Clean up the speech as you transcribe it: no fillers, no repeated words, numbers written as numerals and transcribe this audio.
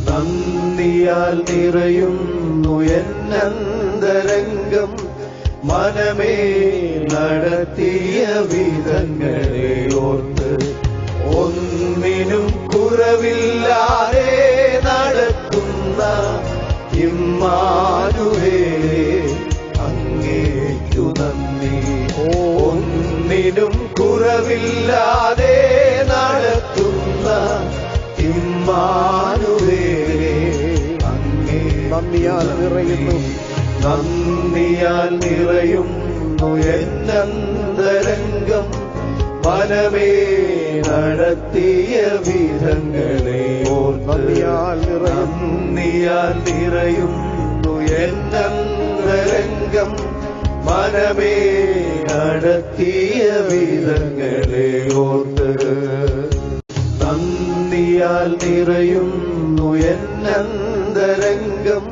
നന്ദിയാൽ നിറയുന്നു എന്നന്തരംഗം മനമേ നടത്തിയ വിധങ്ങളെ ഓർത്ത് ഒന്നിനും കുറവില്ലാതെ നടത്തുന്ന ഇമ്മാനുവേലേ അങ്ങേക്കു നന്ദി. ഒന്നിനും കുറവില്ലാതെ നടത്തുന്ന ഇമ്മാനുവേലേ അങ്ങേ നന്ദിയാൽ നിറയുന്നു. നന്ദിയാൽ നിറയുന്നു എന്നന്തരംഗം മനമേ നടത്തിയ വിധങ്ങളെ ഓർത്ത് നന്ദിയാൽ നിറയുന്നു എന്നന്തരംഗം മനമേ നടത്തിയ വിധങ്ങളെ ഓർത്ത് നന്ദിയാൽ നിറയുന്നു എന്നന്തരംഗം